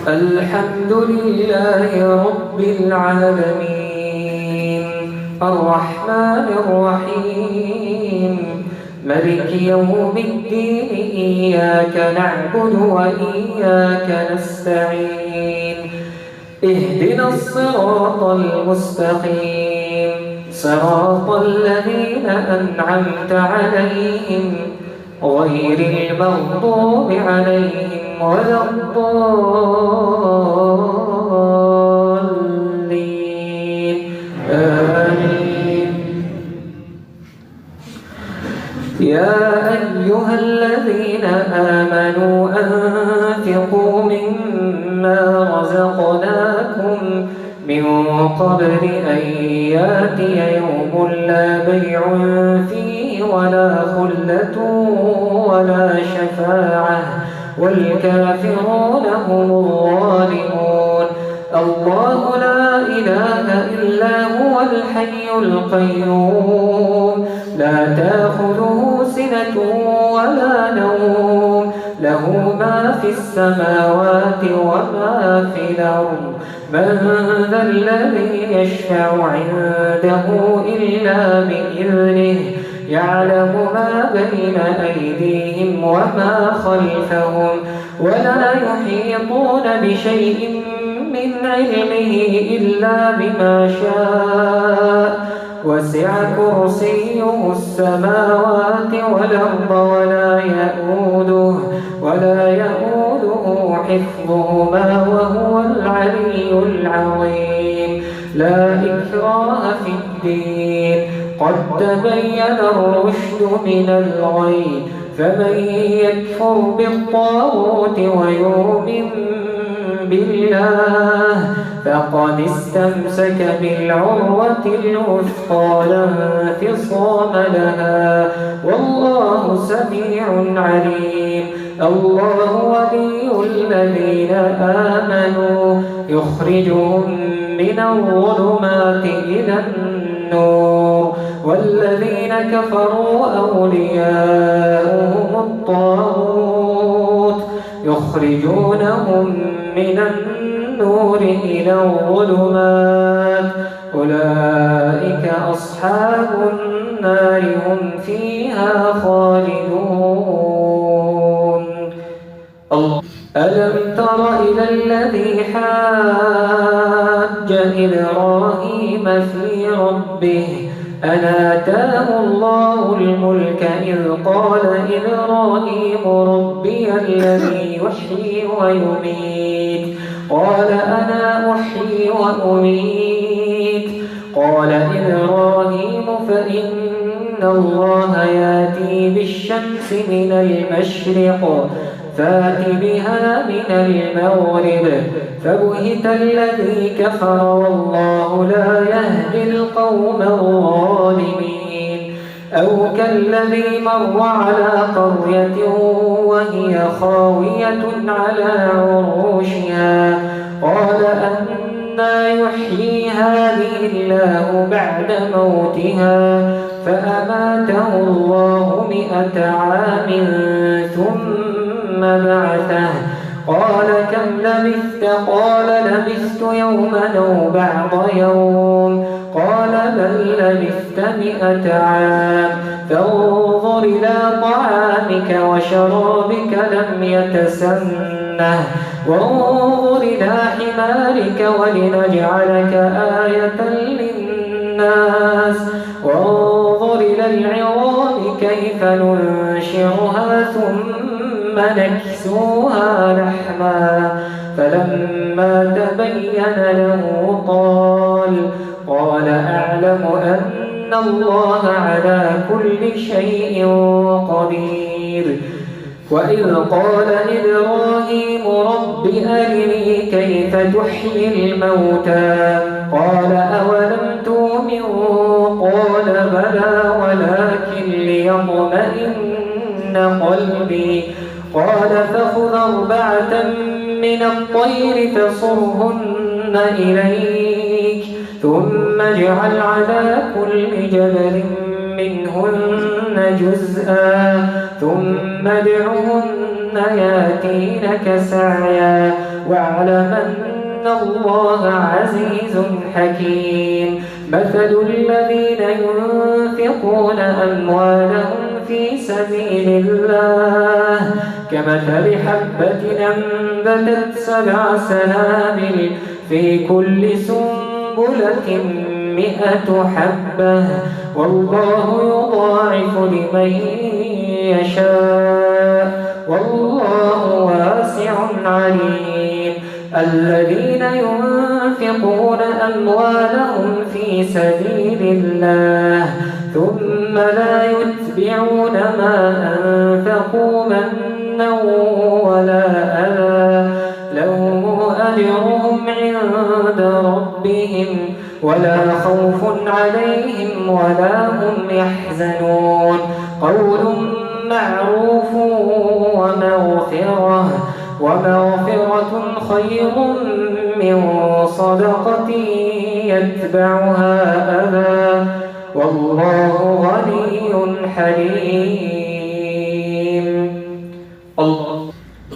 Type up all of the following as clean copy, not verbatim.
الحمد لله رب العالمين الرحمن الرحيم ملك يوم الدين إياك نعبد وإياك نستعين اهدنا الصراط المستقيم صراط الذين أنعمت عليهم غير المغضوب عليهم ولا الضالين آمين. يا أيها الذين آمنوا أنفقوا مما رزقناكم من قبل أن يأتي يوم لا بيع فيه ولا خلة ولا شفاعة والكافرون هم الظالمون. الله لا إله إلا هو الحي القيوم لا تأخذه سنة ولا نوم له ما في السماوات وما في الأرض من ذا الذي يشفع عنده إلا بإذنه يعلم ما بين أيديهم وما خلفهم ولا يحيطون بشيء من علمه إلا بما شاء وسع كرسيه السماوات والأرض ولا يؤوده حفظهما وهو العلي العظيم. لا إكراه في الدين قد تبين الرشد من الغي فمن يكفر بالطاغوت ويؤمن بالله فقد استمسك بالعروة الوثقى لا انفصام لها والله سميع عليم. الله ولي الذين آمنوا يخرجهم من الظلمات إلى النور والذين كفروا أولياؤهم الطاغوت يخرجونهم من النور إلى الظلمات أولئك أصحاب النار هم فيها خالدون. ألم تر إلى الذي حاج إبراهيم في ربه أن آتاه الله الملك إذ قال إبراهيم ربي الذي يحيي ويميت قال أنا أحيي وأميت قال إبراهيم فإن الله يأتي بالشمس من المشرق فات بها من المغرب فبهت الذي كفر والله لا يهدي القوم الظالمين. أو كالذي مر على قرية وهي خاوية على عروشها قال أنى يحيي هذه الله بعد موتها فأماته الله 100 عام ثم بعثه قال كم لبثت قال لبثت يوما أو بعض يوم قال بل لبثت 100 عام فانظر إلى طعامك وشرابك لم يتسنه وانظر إلى حمارك ولنجعلك آية للناس وانظر إلى العظام كيف ننشرها ثم نكسوها لحما فلما تبين له قال أعلم أن الله على كل شيء قدير. وإذ قال إبراهيم رب أرني كيف تحيي الموتى قال أولم تؤمن قال بلى ولكن ليطمئن قلبي قال فخذ 4 من الطير فصرهن إليك ثم اجعل على كل جبل منهن جزءا ثم ادعهن ياتينك سعيا واعلم أن الله عزيز حكيم. مثل الذين ينفقون أموالهم في سبيل الله كمثل حبة أنبتت 7 سنابل في كل سنبلة 100 حبة والله يضاعف لمن يشاء والله واسع عليم. الذين ينفقون أموالهم في سبيل الله ثم لا يتبعون ما أنفقوا منا ولا أذى لهم أجرهم عند ربهم ولا خوف عليهم ولا هم يحزنون. قول معروف ومغفرة خير من صدقة يتبعها أذى والله غني حليم.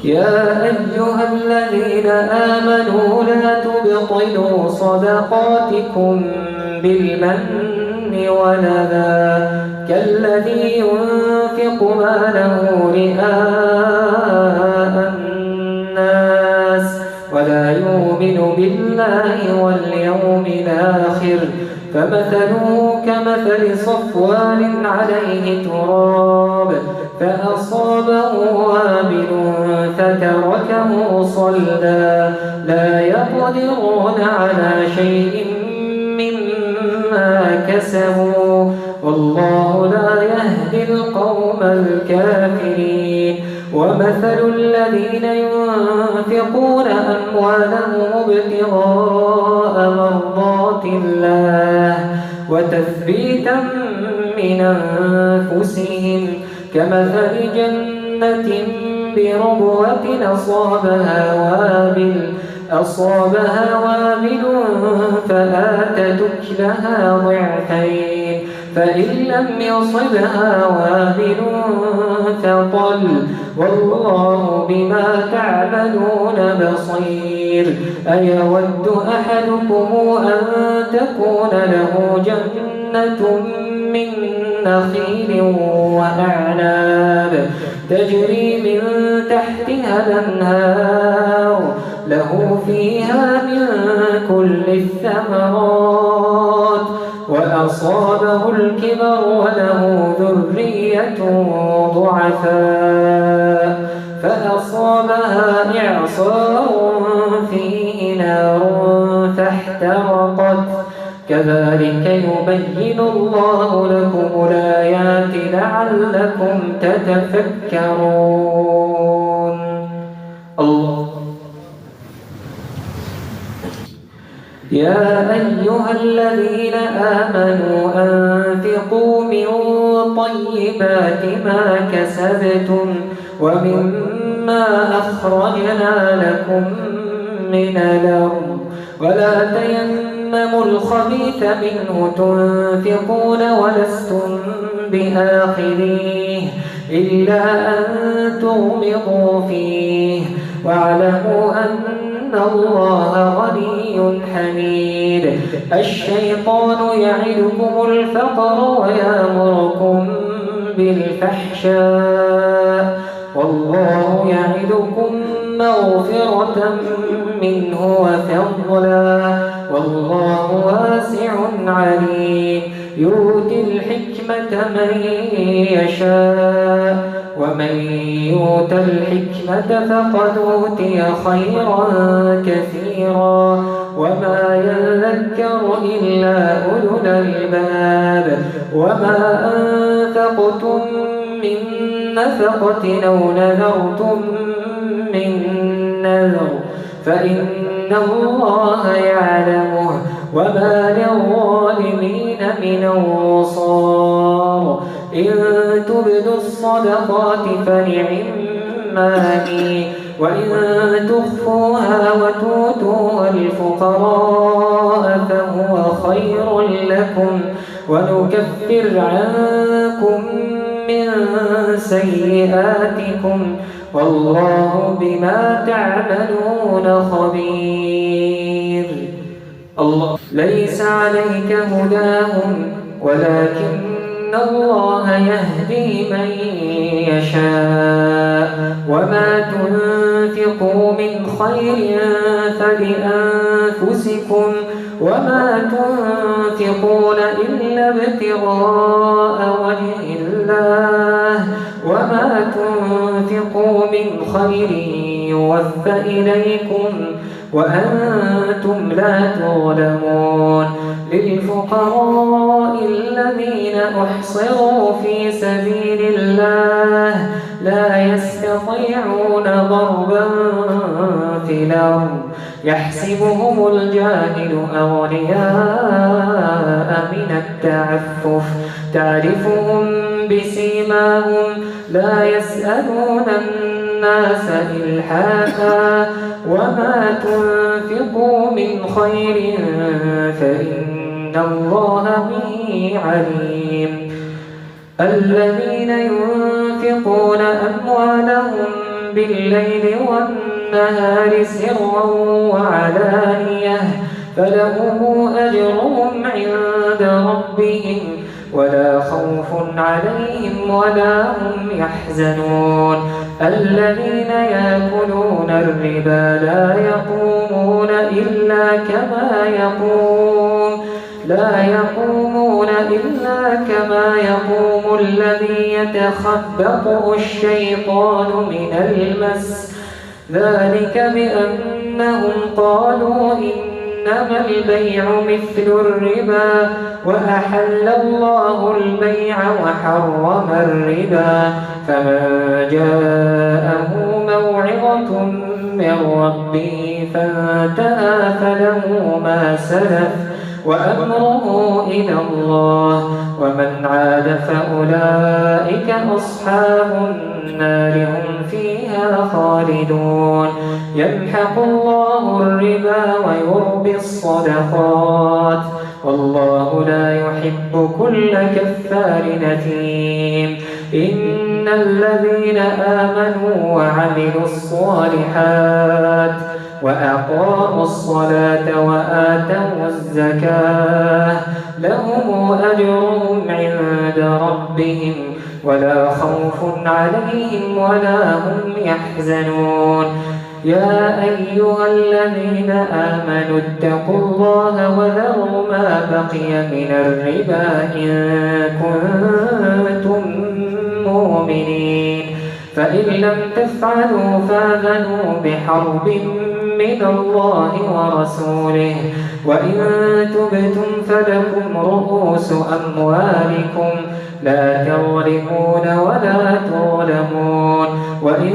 يا أيها الذين آمنوا لا تبطلوا صدقاتكم بالمن والأذى كالذي ينفق ماله رئاء الناس ولا يؤمن بالله واليوم الآخر فمثله كمثل صفوان عليه تراب فأصابه وابل فتركه صلدا لا يقدرون على شيء مما كسبوا والله لا يهدي القوم الكافرين. ومثل الذين ينفقون أموالهم ابتغاء مرضات الله وتثبيتا من أنفسهم كمثل جنة بربوة أصابها وابل فآتت أكلها ضعفين فإن لم يصبها وابل فطل والله بما تعملون بصير. أيود أحدكم أن تكون له جنة من نخيل وأعناب تجري من تحتها الأنهار له فيها من كل الثمرات وأصابه الكبر وله ذرية ضعفاء فأصابها إعصار فيه نار فاحترقت كذلك يبين الله لكم الآيات لعلكم تتفكرون. الله يا أيها الذين آمنوا أنفقوا من طيبات ما كسبتم ومما أخرجنا لكم من الأرض ولا تيمموا الخبيث منه تنفقون ولستم بآخذيه إلا أن تغمضوا فيه واعلموا أن الله غني حميد. الشيطان يعدكم الفقر ويأمركم بالفحشاء والله يعدكم مغفرة منه وفضلا والله واسع عليم. يؤتي الحكمة من يشاء ومن يؤت الحكمة فقد أوتي خيرا كثيرا وما يذكر إلا أولو الألباب. وما أنفقتم من نفقة أو نذرتم من نذر فإن الله يعلمه وما للظالمين من أنصار. إن تبدوا الصدقات فنعما هي وإن تخفوها وتؤتوها الفقراء فهو خير لكم ونكفر عنكم من سيئاتكم والله بما تعملون خبير. الله ليس عليك هداهم ولكن الله يهدي من يشاء وما تنفقوا من خير فلأنفسكم وما تنفقون إلا ابتغاء وجه الله وما تنفقوا من خير يوفى إليكم وأنتم لا تظلمون. للفقراء الذين أحصروا في سبيل الله لا يستطيعون ضربا في الأرض يحسبهم الجاهل أغنياء من التعفف تعرفهم بسيماهم لا يسألون الناس إلحافا وما تنفقوا من خير فإن الله به عليم. الذين ينفقون أموالهم بالليل والنهار سرا وعلانية فلهم أجرهم عند ربهم ولا خوف عليهم ولا هم يحزنون. الذين يأكلون الربا لا يقومون إلا كما يقوم الذي يتخبطه الشيطان من المس ذلك بأنهم قالوا إنما البيع مثل الربا وأحل الله البيع وحرم الربا فمن جاءه موعظة من ربه فانتهى فله ما سلف وأمره إلى الله ومن عاد فأولئك أصحاب النار هم فيها خالدون. يمحق الله الربا ويربي الصدقات والله لا يحب كل كفار أثيم. إن الذين آمنوا وعملوا الصالحات وأقاموا الصلاة وآتوا الزكاة لهم أجرهم عند ربهم ولا خوف عليهم ولا هم يحزنون. يا أيها الذين آمنوا اتقوا الله وذروا ما بقي من الربا إن كنتم مؤمنين فإن لم تفعلوا فآذنوا بحرب من الله ورسوله وإن تبتم فلكم رؤوس أموالكم لا تظلمون ولا تظلمون. وإن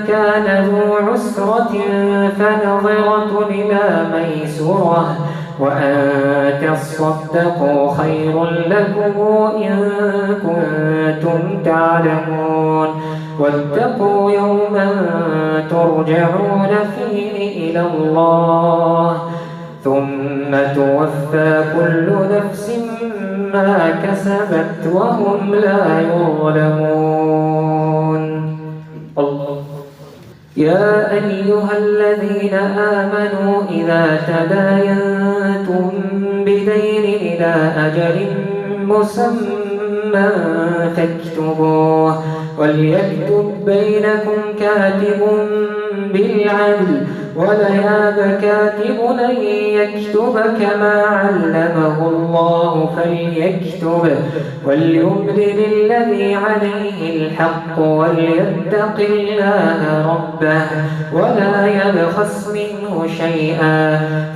كان ذو عسرة فنظرة إلى ميسرة وأن تصدقوا خير لكم إن كنتم تعلمون. واتقوا يوما ترجعون فيه إلى الله ثم توفى كل نفس ما كسبت وهم لا يظلمون. الله يا أيها الذين آمنوا إذا تداينتم بدين إلى أجل مسمى فاكتبوه وليكتب بينكم كاتب بالعدل ولا يأب كاتب أن يكتب كما علمه الله فليكتب وليملل الذي عليه الحق وليتق الله ربه ولا يبخس منه شيئا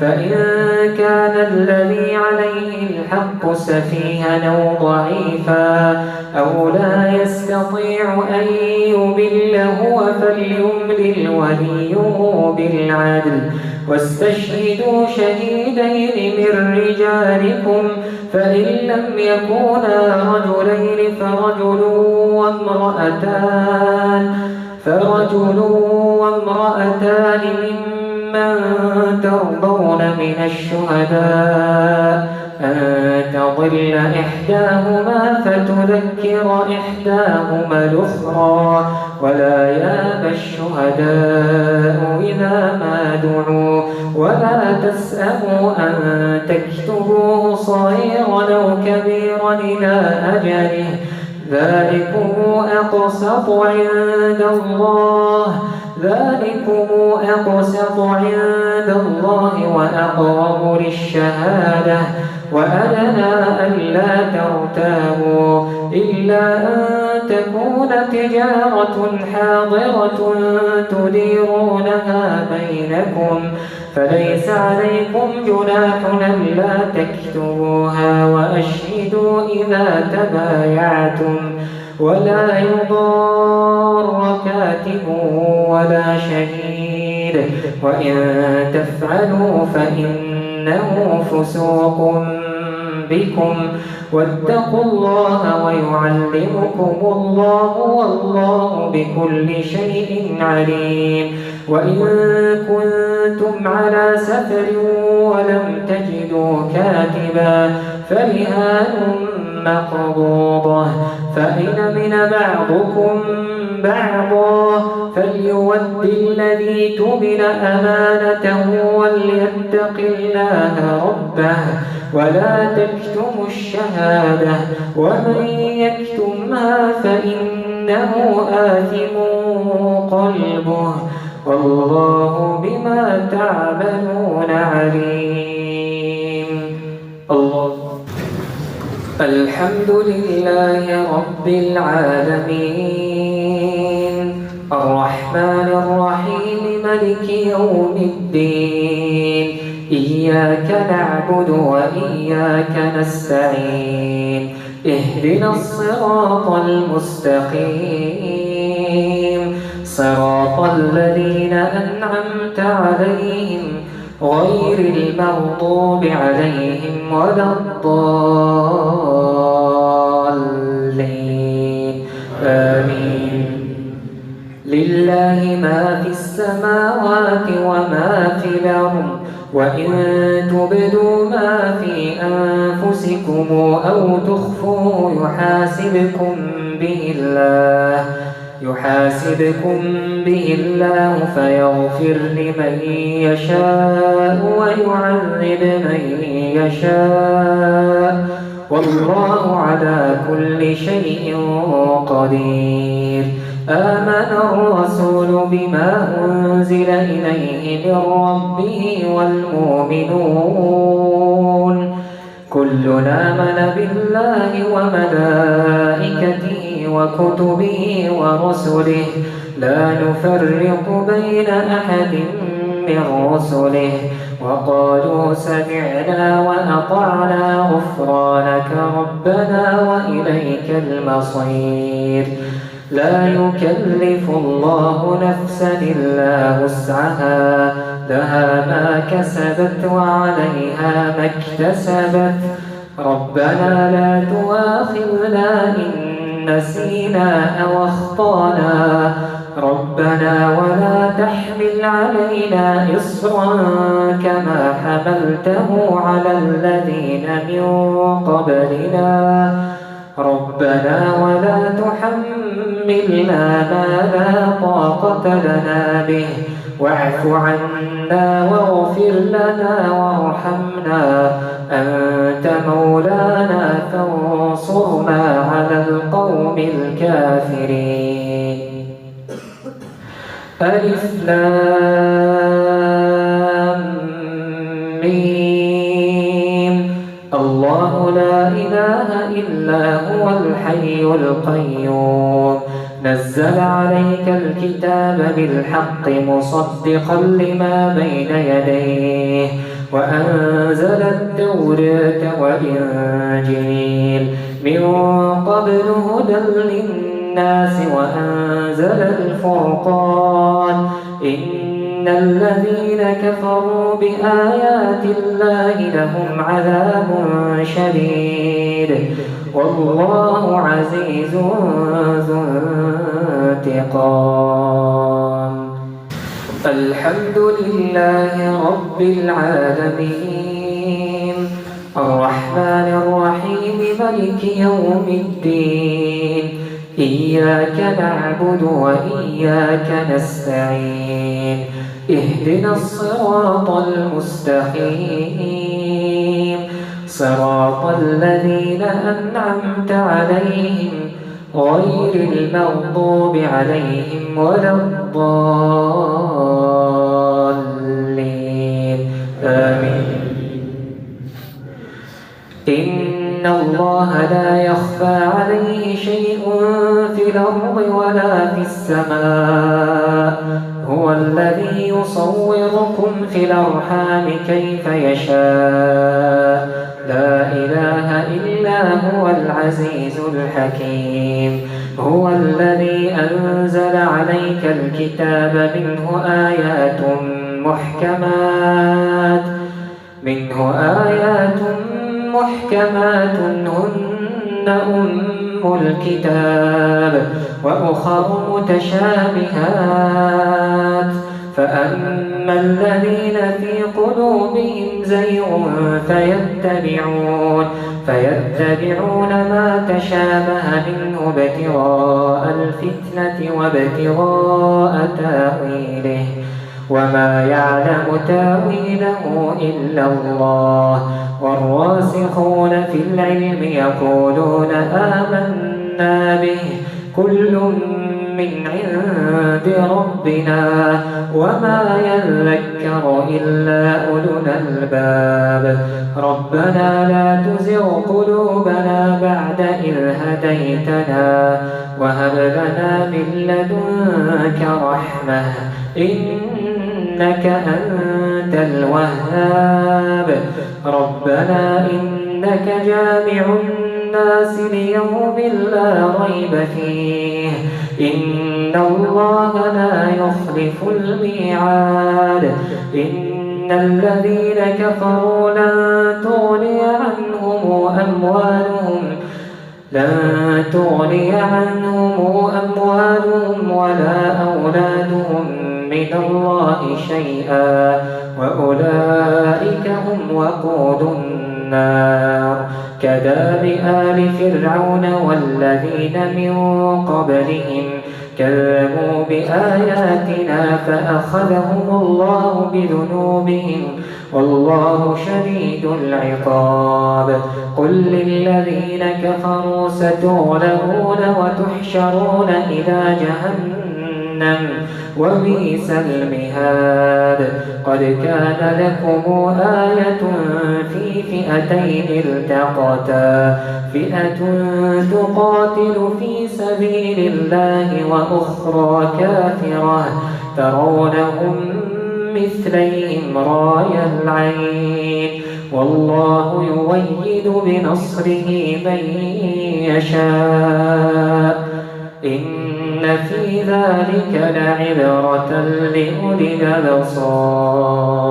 فإن كان الذي عليه الحق سفيها أو ضعيفا أو لا يستطيع أن يمل هو فليملل وليه بالعدل واستشهدوا شهيدين من رجالكم فإن لم يكونا رجلين فرجل وامرأتان ممن ترضون من الشهداء أن تضل إحداهما فتذكر إحداهما الأخرى ولا يأبى الشهداء إذا ما دعوا ولا تسأموا أن تكتبوه صغيرا أو كبيرا إلى أجله ذلكم أقسط عند الله وأقرب للشهادة وأدنى ألا ترتابوا إلا أن تكون تجارة حاضرة تديرونها بينكم فليس عليكم جناح ألا تكتبوها وأشهدوا إذا تبايعتم ولا يضار كاتب ولا شهيد وإن تفعلوا فإنه فسوق بكم واتقوا الله ويعلمكم الله والله بكل شيء عليم وإن كنتم على سفر ولم تجدوا كاتبا فرهان مقبوضة فإن من بعضكم بعضا فليود الذي تؤمن أمانته وليتق الله ربه ولا تكتموا الشهادة ومن يكتمها فإنه آثم قلبه والله بما تعملون عليم. الله الحمد لله رب العالمين الرحمن الرحيم ملك يوم الدين إياك نعبد وإياك نستعين اهدنا الصراط المستقيم صراط الذين أنعمت عليهم غير المغضوب عليهم ولا الضالين آمين. لله ما في السماوات وما في الأرض وإن تبدوا ما في أنفسكم أو تخفوه يحاسبكم به الله فيغفر لمن يشاء ويعذب من يشاء والله على كل شيء قدير. آمن الرسول بما أنزل إليه من ربه والمؤمنون كلنا آمن بالله وملائكته وكتبه ورسله لا نفرق بين أحد من رسله وقالوا سمعنا وأطعنا غفرانك ربنا وإليك المصير. لا يكلف الله نفسا إلا وسعها لها ما كسبت وعليها ما اكتسبت ربنا لا تؤاخذنا إن نسينا أو أخطأنا ربنا ولا تحمل علينا إصرا كما حملته على الذين من قبلنا ربنا ولا تحملنا ما لا طاقة لنا به واعف عنا واغفر لنا وارحمنا أنت مولانا فانصرنا على القوم الكافرين. ألف لام ميم الله لا إله إلا هو الحي القيوم نزل عليك الكتاب بالحق مصدقا لما بين يديه وأنزل التوراة والإنجيل من قبل هدى للناس وأنزل الفرقان إن الذين كفروا بآيات الله لهم عذاب شديد والله عزيز ذو انتقام. الحمد لله رب العالمين الرحمن الرحيم مالك يوم الدين إياك نعبد وإياك نستعين اهدنا الصراط المستقيم صراط الذين أنعمت عليهم غير المغضوب عليهم ولا الضالين آمين. إن الله لا يخفى عليه شيء في الأرض ولا في السماء هو الذي يصوركم في الأرحام كيف يشاء لا إله إلا هو العزيز الحكيم هو الذي أنزل عليك الكتاب منه آيات محكمات هن أم الكتاب وأخر متشابهات فأما الذين في قلوبهم زيغ فيتبعون ما تشابه منه ابتغاء الفتنة وابتغاء تأويله وما يعلم تأويله إلا الله والراسخون في العلم يقولون آمنا به كل من عند ربنا وما يذكر إلا أولو الألباب ربنا لا تزغ قلوبنا بعد إذ هديتنا وهب لنا من لدنك رحمة إنك أنت الوهاب ربنا إنك جامع الناس ليوم لا ريب فيه إن الله لا يخلف الميعاد إن الذين كفروا لن تغني عنهم أموالهم ولا أولادهم من الله شيئا وأولئك هم وقود النار كداب آل فرعون والذين من قبلهم كذبوا بآياتنا فأخذهم الله بذنوبهم والله شديد العقاب قل للذين كفروا ستغلبون وتحشرون إلى جهنم وبئس المهاد قد كان لكم آية في فئتين التقتا فئة تقاتل في سبيل الله وأخرى كافرة ترونهم مثليهم رأي العين والله يؤيد بنصره من يشاء إن في ذلك لعبرة لأولي الأبصار.